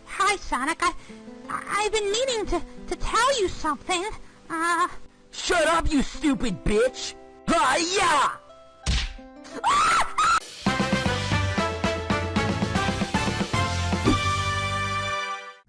Hi, Sonic. I've been meaning to tell you something. Shut up, you stupid bitch! Hi-ya!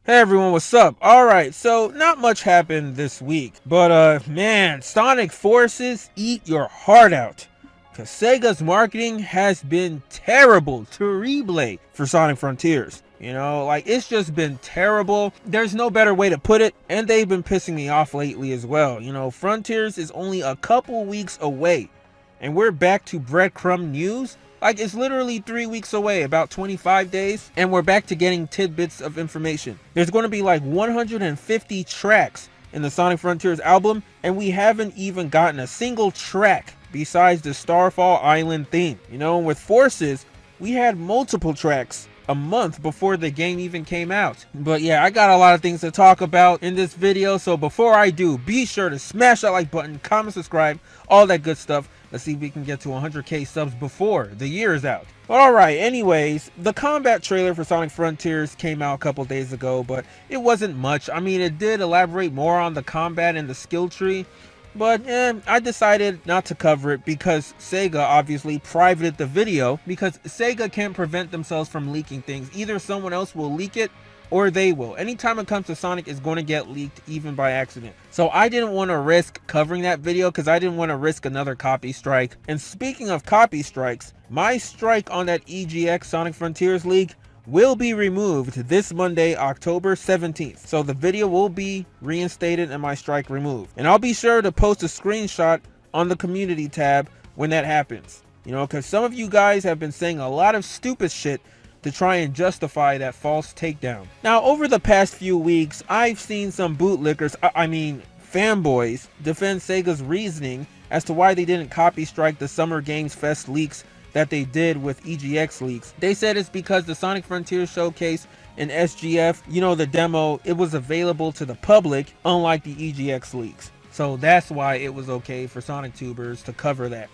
Hey everyone, what's up? Alright, so not much happened this week, but man, Sonic Forces eat your heart out. Cause Sega's marketing has been terrible to replay for Sonic Frontiers. You know, like it's just been terrible. There's no better way to put it, and they've been pissing me off lately as well. You know, Frontiers is only a couple weeks away, and we're back to breadcrumb news. Like it's literally 3 weeks away, about 25 days, and we're back to getting tidbits of information. There's going to be like 150 tracks in the Sonic Frontiers album, and we haven't even gotten a single track besides the Starfall Island theme. You know, with Forces, we had multiple tracks a month before the game even came out. But yeah, I got a lot of things to talk about in this video, so before I do, be sure to smash that like button, comment, subscribe, all that good stuff. Let's see if we can get to 100k subs before the year is out. Alright, anyways, the combat trailer for Sonic Frontiers came out a couple days ago, but it wasn't much. I mean, it did elaborate more on the combat and the skill tree, but I decided not to cover it because SEGA obviously privated the video, because SEGA can't prevent themselves from leaking things. Either someone else will leak it or they will. Anytime it comes to Sonic, it's going to get leaked even by accident. So I didn't want to risk covering that video because I didn't want to risk another copy strike. And speaking of copy strikes, my strike on that EGX Sonic Frontiers leak will be removed this Monday, October 17th. So the video will be reinstated and my strike removed. And I'll be sure to post a screenshot on the community tab when that happens. You know, because some of you guys have been saying a lot of stupid shit to try and justify that false takedown. Now, over the past few weeks, I've seen some bootlickers, I mean fanboys, defend Sega's reasoning as to why they didn't copy strike the Summer Games Fest leaks that they did with EGX leaks. They said it's because the Sonic Frontiers showcase in SGF, you know, the demo, it was available to the public, unlike the EGX leaks. So that's why it was okay for Sonic tubers to cover that.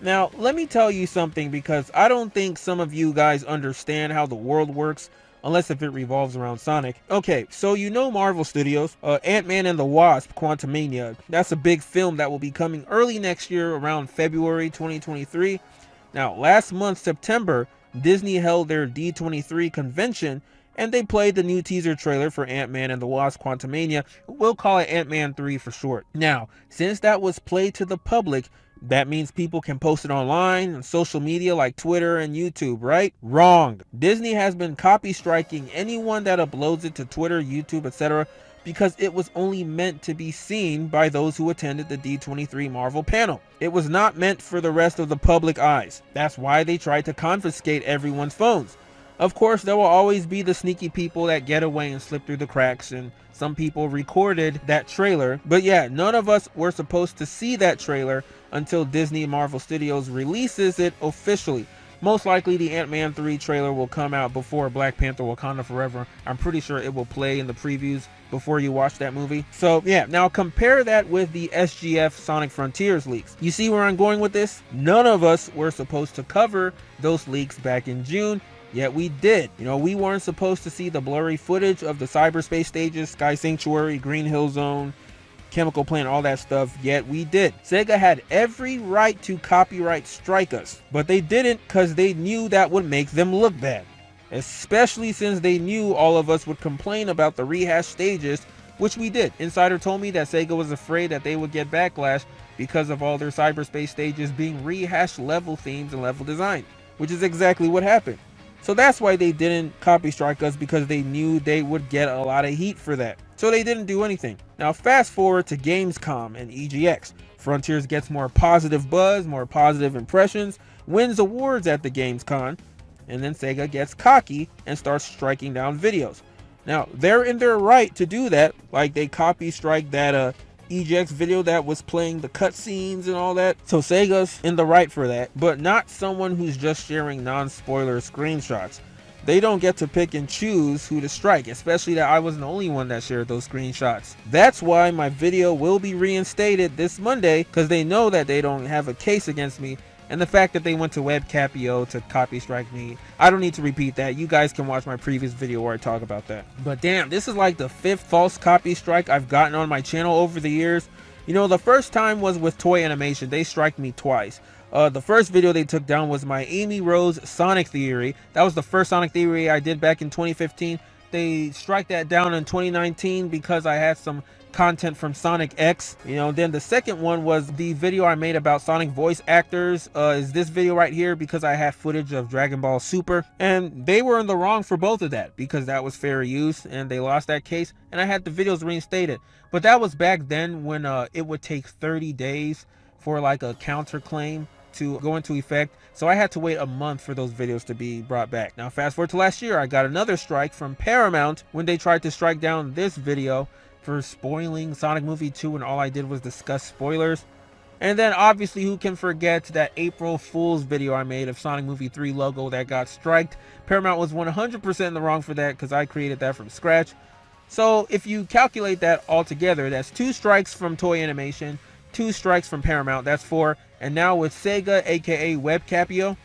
Now, let me tell you something, because I don't think some of you guys understand how the world works, unless if it revolves around Sonic. Okay, so you know Marvel Studios, Ant-Man and the Wasp, Quantumania, that's a big film that will be coming early next year around February 2023. Now, last month, September, Disney held their D23 convention, and they played the new teaser trailer for Ant-Man and the Wasp Quantumania. We'll call it Ant-Man 3 for short. Now, since that was played to the public, that means people can post it online on social media like Twitter and YouTube, right? Wrong. Disney has been copy striking anyone that uploads it to Twitter, YouTube, etc. because it was only meant to be seen by those who attended the D23 Marvel panel. It was not meant for the rest of the public eyes. That's why they tried to confiscate everyone's phones. Of course, there will always be the sneaky people that get away and slip through the cracks, and some people recorded that trailer. But yeah, none of us were supposed to see that trailer until Disney Marvel Studios releases it officially. Most likely the Ant-Man 3 trailer will come out before Black Panther Wakanda Forever. I'm pretty sure it will play in the previews before you watch that movie. So yeah, now compare that with the SGF Sonic Frontiers leaks. You see where I'm going with this? None of us were supposed to cover those leaks back in June, yet we did. You know, we weren't supposed to see the blurry footage of the Cyberspace stages, Sky Sanctuary, Green Hill Zone, Chemical Plant, all that stuff, yet we did. Sega had every right to copyright strike us, but they didn't because they knew that would make them look bad. Especially since they knew all of us would complain about the rehashed stages, which we did. Insider told me that Sega was afraid that they would get backlash because of all their Cyberspace stages being rehashed level themes and level design, which is exactly what happened. So that's why they didn't copy strike us, because they knew they would get a lot of heat for that. So they didn't do anything. Now fast forward to Gamescom and EGX. Frontiers gets more positive buzz, more positive impressions, wins awards at the Gamescom, and then Sega gets cocky and starts striking down videos. Now they're in their right to do that, like they copy strike that EGX video that was playing the cutscenes and all that. So Sega's in the right for that, but not someone who's just sharing non-spoiler screenshots. They don't get to pick and choose who to strike, especially that I wasn't the only one that shared those screenshots. That's why my video will be reinstated this Monday, because they know that they don't have a case against me And the fact that they went to WebCapio to copy strike me, I don't need to repeat that. You guys can watch my previous video where I talk about that. But damn, this is like the 5th false copy strike I've gotten on my channel over the years. You know, the first time was with Toy Animation. They striked me twice. The first video they took down was my Amy Rose Sonic Theory. That was the first Sonic Theory I did back in 2015. They strike that down in 2019 because I had some content from Sonic X. You know, then the second one was the video I made about Sonic voice actors. Is this video right here, because I had footage of Dragon Ball Super, and they were in the wrong for both of that because that was fair use and they lost that case, and I had the videos reinstated. But that was back then when it would take 30 days for like a counterclaim to go into effect, so I had to wait a month for those videos to be brought back. Now fast forward to last year, I got another strike from Paramount when they tried to strike down this video for spoiling Sonic Movie 2, and all I did was discuss spoilers. And then obviously, who can forget that April Fool's video I made of Sonic Movie 3 logo that got striked. Paramount was 100% in the wrong for that because I created that from scratch. So if you calculate that all together, that's 2 strikes from Toy Animation, 2 strikes from Paramount, that's 4. And now with SEGA, aka WebCapio,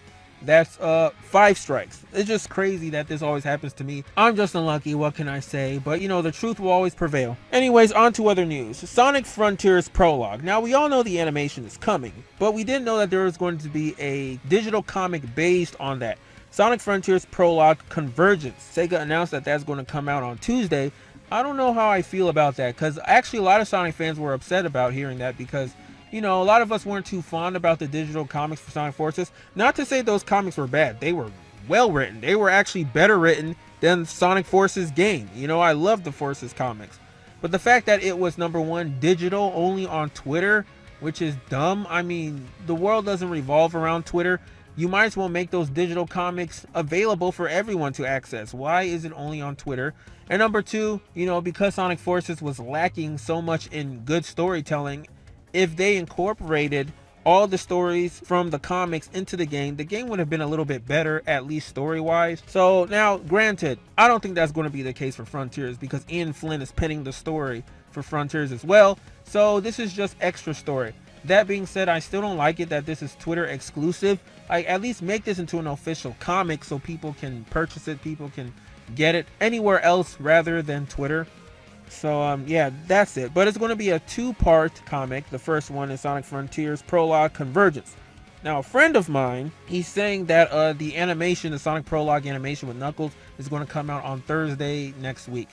that's 5 strikes. It's just crazy that this always happens to me. I'm just unlucky, what can I say? But you know, the truth will always prevail. Anyways, on to other news. Sonic Frontiers Prologue. Now we all know the animation is coming, but we didn't know that there was going to be a digital comic based on that. Sonic Frontiers Prologue Convergence. SEGA announced that that's going to come out on Tuesday. I don't know how I feel about that, because actually a lot of Sonic fans were upset about hearing that, because you know, a lot of us weren't too fond about the digital comics for Sonic Forces. Not to say those comics were bad. They were well written. They were actually better written than Sonic Forces game. You know, I love the Forces comics. But the fact that it was #1 digital only on Twitter, which is dumb. I mean, the world doesn't revolve around Twitter. You might as well make those digital comics available for everyone to access. Why is it only on Twitter? And #2, you know, because Sonic Forces was lacking so much in good storytelling, if they incorporated all the stories from the comics into the game would have been a little bit better, at least story-wise. So now, granted, I don't think that's going to be the case for Frontiers, because Ian Flynn is penning the story for Frontiers as well. So this is just extra story. That being said, I still don't like it that this is Twitter exclusive. Like, at least make this into an official comic so people can purchase it, people can get it anywhere else rather than Twitter. So yeah, that's it. But it's going to be a 2-part comic. The first one is Sonic Frontiers Prologue Convergence. Now, a friend of mine, he's saying that the animation, the Sonic Prologue animation with Knuckles, is going to come out on Thursday next week.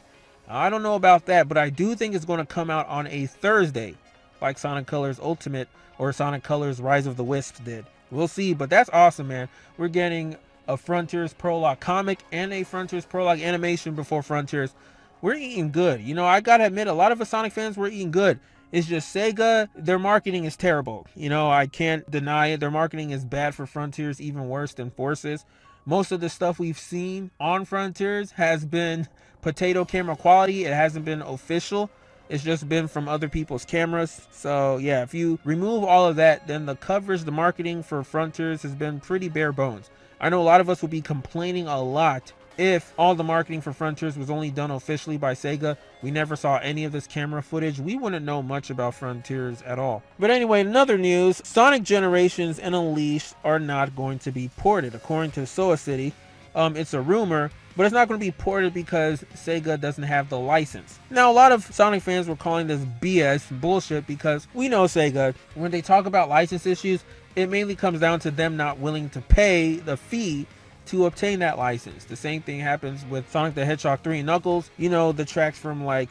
I don't know about that, but I do think it's going to come out on a Thursday, like Sonic Colors Ultimate or Sonic Colors Rise of the Wisps did. We'll see, but that's awesome, man. We're getting a Frontiers Prologue comic and a Frontiers Prologue animation before Frontiers. We're eating good. You know, I gotta admit, a lot of us Sonic fans were eating good. It's just SEGA, their marketing is terrible. You know, I can't deny it. Their marketing is bad for Frontiers, even worse than Forces. Most of the stuff we've seen on Frontiers has been potato camera quality. It hasn't been official. It's just been from other people's cameras. So yeah, if you remove all of that, then the coverage, the marketing for Frontiers has been pretty bare bones. I know a lot of us will be complaining a lot if all the marketing for Frontiers was only done officially by SEGA. We never saw any of this camera footage. We wouldn't know much about Frontiers at all. But anyway, in other news, Sonic Generations and Unleashed are not going to be ported. According to Soa City, it's a rumor, but it's not going to be ported because SEGA doesn't have the license. Now, a lot of Sonic fans were calling this BS bullshit, because we know SEGA, when they talk about license issues, it mainly comes down to them not willing to pay the fee to obtain that license. The same thing happens with Sonic the Hedgehog 3 and Knuckles. You know, the tracks from like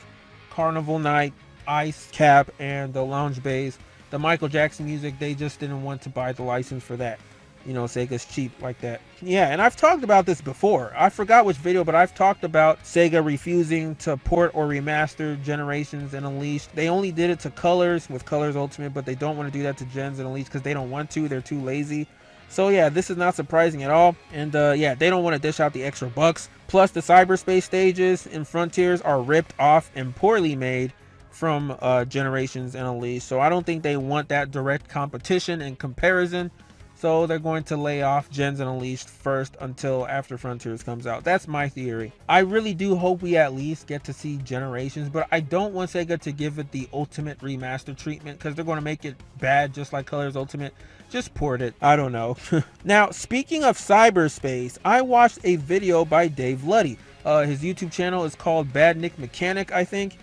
Carnival Night, Ice Cap, and the Lounge Bass, the Michael Jackson music, they just didn't want to buy the license for that. You know, Sega's cheap like that. Yeah, and I've talked about this before. I forgot which video, but I've talked about SEGA refusing to port or remaster Generations and Unleashed. They only did it to Colors with Colors Ultimate, but they don't want to do that to Gens and Unleashed because they don't want to. They're too lazy. So yeah, this is not surprising at all. And yeah, they don't want to dish out the extra bucks. Plus, the Cyberspace stages in Frontiers are ripped off and poorly made from Generations and Unleashed. So I don't think they want that direct competition and comparison. So they're going to lay off Gens and Unleashed first until after Frontiers comes out. That's my theory. I really do hope we at least get to see Generations, but I don't want Sega to give it the ultimate remaster treatment because they're going to make it bad just like Colors Ultimate. Just port it. I don't know. Now, speaking of Cyberspace, I watched a video by Dave Luddy. His YouTube channel is called Bad Nick Mechanic, I think.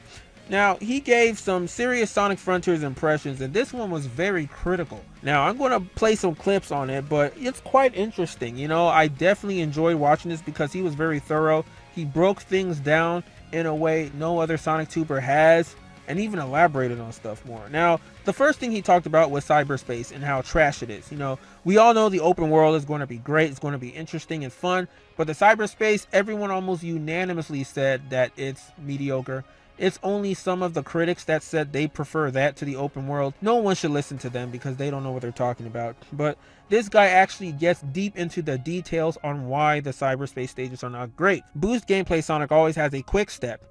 Now, he gave some serious Sonic Frontiers impressions, and this one was very critical. Now, I'm going to play some clips on it, but it's quite interesting. You know, I definitely enjoyed watching this because he was very thorough. He broke things down in a way no other Sonic tuber has, and even elaborated on stuff more. Now, the first thing he talked about was Cyberspace and how trash it is. You know, we all know the open world is going to be great, it's going to be interesting and fun, but the Cyberspace, everyone almost unanimously said that it's mediocre. It's only some of the critics that said they prefer that to the open world. No one should listen to them because they don't know what they're talking about. But this guy actually gets deep into the details on why the Cyberspace stages are not great. Boost gameplay Sonic always has a quick step,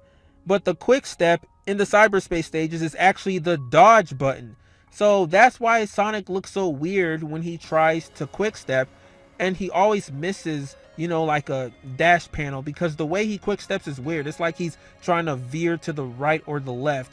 but the quick step in the Cyberspace stages is actually the dodge button. So that's why Sonic looks so weird when he tries to quick step, and he always misses, you know, like a dash panel, because the way he quick steps is weird. It's like he's trying to veer to the right or the left.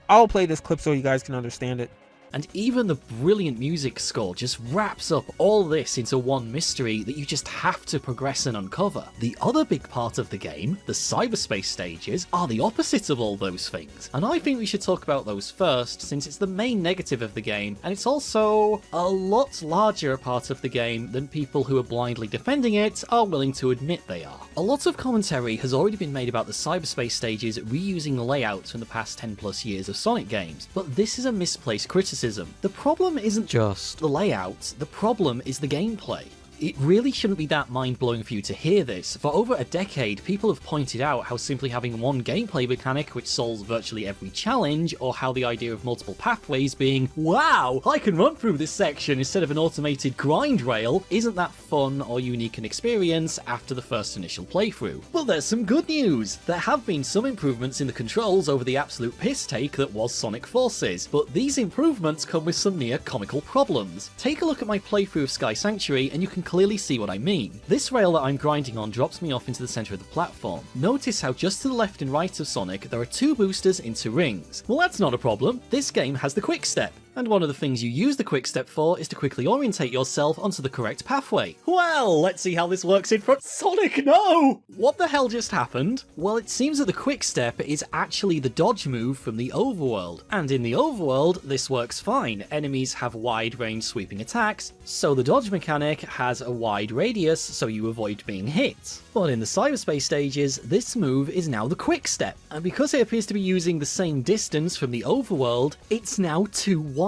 I'll play this clip so you guys can understand it. And even the brilliant music score just wraps up all this into one mystery that you just have to progress and uncover. The other big part of the game, the Cyberspace stages, are the opposite of all those things. And I think we should talk about those first, since it's the main negative of the game, and it's also a lot larger a part of the game than people who are blindly defending it are willing to admit they are. A lot of commentary has already been made about the Cyberspace stages reusing layouts from the past 10 plus years of Sonic games, but this is a misplaced criticism. The problem isn't just the layout, the problem is the gameplay. It really shouldn't be that mind-blowing for you to hear this. For over a decade, people have pointed out how simply having one gameplay mechanic which solves virtually every challenge, or how the idea of multiple pathways being, wow, I can run through this section instead of an automated grind rail, isn't that fun or unique an experience after the first initial playthrough. Well, there's some good news! There have been some improvements in the controls over the absolute piss take that was Sonic Forces, but these improvements come with some near comical problems. Take a look at my playthrough of Sky Sanctuary and you can clearly see what I mean. This rail that I'm grinding on drops me off into the centre of the platform. Notice how just to the left and right of Sonic there are two boosters into rings. Well, that's not a problem. This game has the quick step. And one of the things you use the quick step for is to quickly orientate yourself onto the correct pathway. Well, let's see how this works in front. Sonic, no! What the hell just happened? Well, it seems that the quick step is actually the dodge move from the overworld. And in the overworld, this works fine. Enemies have wide range sweeping attacks, so the dodge mechanic has a wide radius so you avoid being hit. But in the Cyberspace stages, this move is now the quick step. And because it appears to be using the same distance from the overworld, it's now too wide.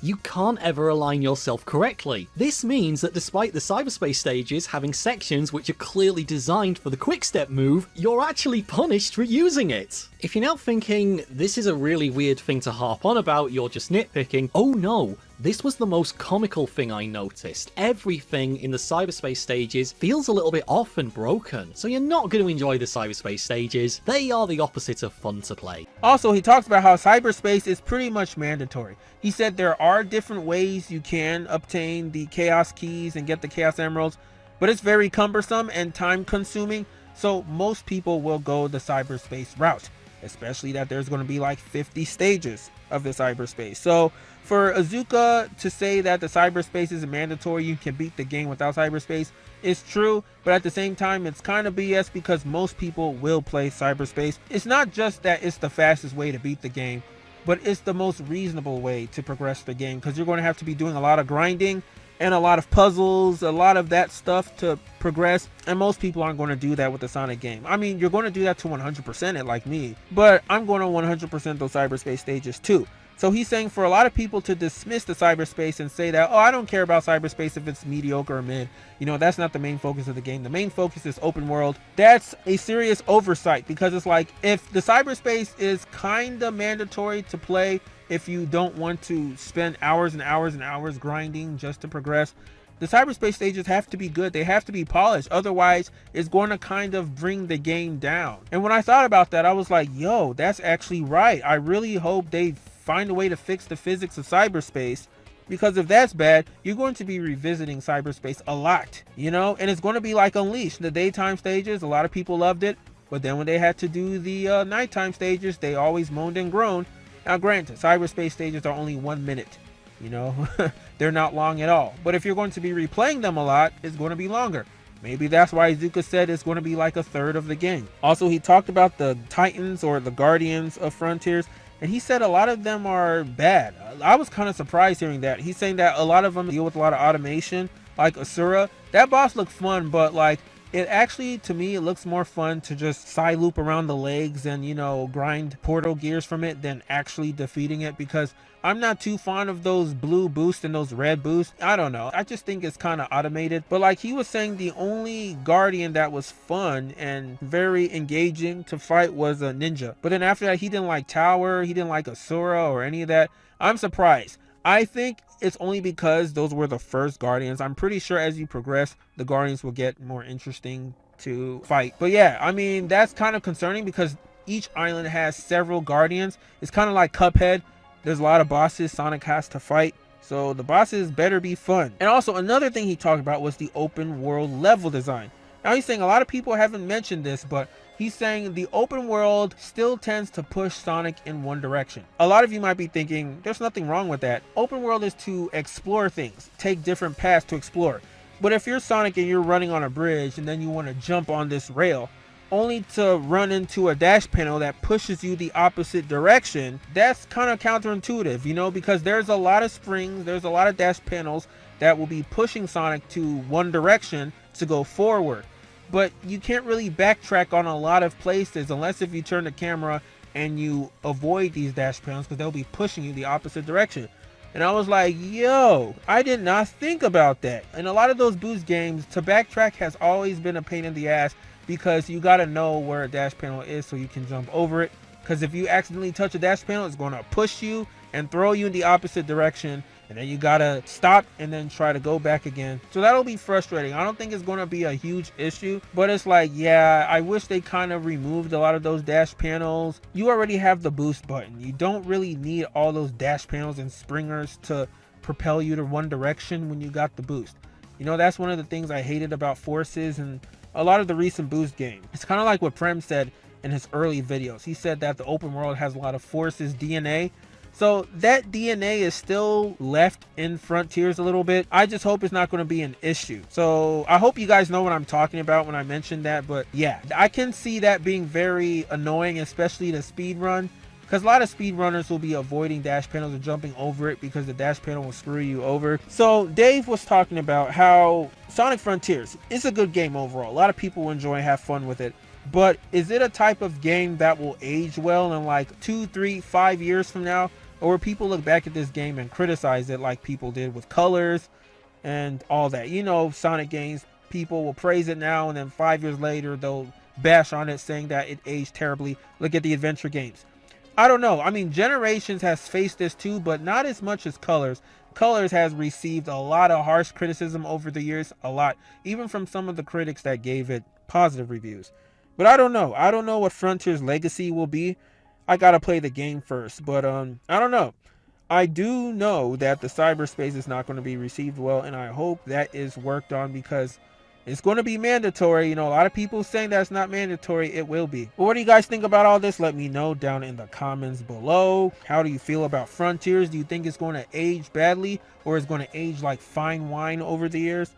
You can't ever align yourself correctly. This means that despite the Cyberspace stages having sections which are clearly designed for the quick step move, you're actually punished for using it. If you're now thinking, this is a really weird thing to harp on about, you're just nitpicking, oh no, this was the most comical thing I noticed. Everything in the Cyberspace stages feels a little bit off and broken, so you're not going to enjoy the Cyberspace stages. They are the opposite of fun to play. Also, he talks about how Cyberspace is pretty much mandatory. He said there are different ways you can obtain the Chaos Keys and get the Chaos Emeralds, but it's very cumbersome and time consuming, so most people will go the Cyberspace route, especially that there's going to be like 50 stages of the Cyberspace. So for Azuka to say that the Cyberspace is mandatory, you can beat the game without Cyberspace, is true, but at the same time it's kind of BS because most people will play Cyberspace. It's not just that it's the fastest way to beat the game, but it's the most reasonable way to progress the game, because you're going to have to be doing a lot of grinding and a lot of puzzles, a lot of that stuff to progress, and most people aren't going to do that with the Sonic game. I mean, you're going to do that to 100% it like me, but I'm going to 100% those Cyberspace stages too. So he's saying for a lot of people to dismiss the Cyberspace and say that, oh, I don't care about Cyberspace if it's mediocre or mid, you know, that's not the main focus of the game. The main focus is open world. That's a serious oversight, because it's like, if the Cyberspace is kind of mandatory to play if you don't want to spend hours and hours and hours grinding just to progress, the Cyberspace stages have to be good. They have to be polished. Otherwise, it's going to kind of bring the game down. And when I thought about that, I was like, yo, that's actually right. I really hope they find a way to fix the physics of Cyberspace Because if that's bad, you're going to be revisiting Cyberspace a lot, you know, and it's going to be like Unleashed. The daytime stages, a lot of people loved it, but then when they had to do the nighttime stages, they always moaned and groaned. Now granted, Cyberspace stages are only 1 minute, you know, they're not long at all. But if you're going to be replaying them a lot, it's going to be longer. Maybe that's why Iizuka said it's going to be like a third of the game. Also, he talked about the Titans or the Guardians of Frontiers, and he said a lot of them are bad. I was kind of surprised hearing that. He's saying that a lot of them deal with a lot of automation, like Asura. That boss looked fun, but like, it actually, to me, it looks more fun to just side loop around the legs and, you know, grind portal gears from it than actually defeating it, because I'm not too fond of those blue boosts and those red boosts. I don't know. I just think it's kind of automated. But like he was saying, the only Guardian that was fun and very engaging to fight was a Ninja. But then after that, he didn't like Tower, he didn't like Asura or any of that. I'm surprised. I think it's only because those were the first Guardians. I'm pretty sure as you progress, the Guardians will get more interesting to fight. But yeah, I mean, that's kind of concerning because each island has several Guardians. It's kind of like Cuphead. There's a lot of bosses Sonic has to fight, so the bosses better be fun. And also another thing he talked about was the open world level design. Now he's saying a lot of people haven't mentioned this, but he's saying the open world still tends to push Sonic in one direction. A lot of you might be thinking there's nothing wrong with that. Open world is to explore things, take different paths to explore. But if you're Sonic and you're running on a bridge and then you want to jump on this rail, only to run into a dash panel that pushes you the opposite direction, that's kind of counterintuitive, you know, because there's a lot of springs, there's a lot of dash panels that will be pushing Sonic to one direction to go forward. But you can't really backtrack on a lot of places unless if you turn the camera and you avoid these dash panels, because they'll be pushing you the opposite direction. And I was like, yo, I did not think about that. In a lot of those boost games, to backtrack has always been a pain in the ass, because you got to know where a dash panel is so you can jump over it. Because if you accidentally touch a dash panel, it's going to push you and throw you in the opposite direction, and then you got to stop and then try to go back again. So that'll be frustrating. I don't think it's going to be a huge issue, but it's like, yeah, I wish they kind of removed a lot of those dash panels. You already have the boost button. You don't really need all those dash panels and springers to propel you to one direction when you got the boost. You know, that's one of the things I hated about Forces and a lot of the recent boost games. It's kind of like what Prem said in his early videos. He said that the open world has a lot of Forces DNA. So that DNA is still left in Frontiers a little bit. I just hope it's not going to be an issue. So I hope you guys know what I'm talking about when I mentioned that. But yeah, I can see that being very annoying, especially the speed run. Because a lot of speedrunners will be avoiding dash panels or jumping over it because the dash panel will screw you over. So Dave was talking about how Sonic Frontiers is a good game overall. A lot of people will enjoy and have fun with it. But is it a type of game that will age well in like 2, 3, 5 years from now? Or will people look back at this game and criticize it like people did with Colors and all that? You know, Sonic games, people will praise it now and then 5 years later they'll bash on it saying that it aged terribly. Look at the adventure games. I don't know. I mean, Generations has faced this too, but not as much as Colors. Colors has received a lot of harsh criticism over the years, a lot, even from some of the critics that gave it positive reviews. But I don't know. I don't know what Frontiers legacy will be. I gotta play the game first, but I don't know. I do know that the Cyberspace is not going to be received well, and I hope that is worked on, because it's going to be mandatory. You know, a lot of people saying that's not mandatory. It will be. But what do you guys think about all this? Let me know down in the comments below. How do you feel about Frontiers? Do you think it's going to age badly, or is it going to age like fine wine over the years?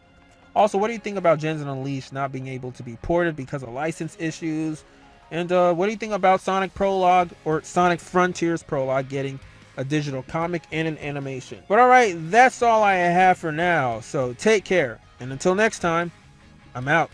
Also, what do you think about Gens and Unleashed not being able to be ported because of license issues? And what do you think about Sonic Prologue, or Sonic Frontiers Prologue, getting a digital comic and an animation? But alright, that's all I have for now. So take care. And until next time, I'm out.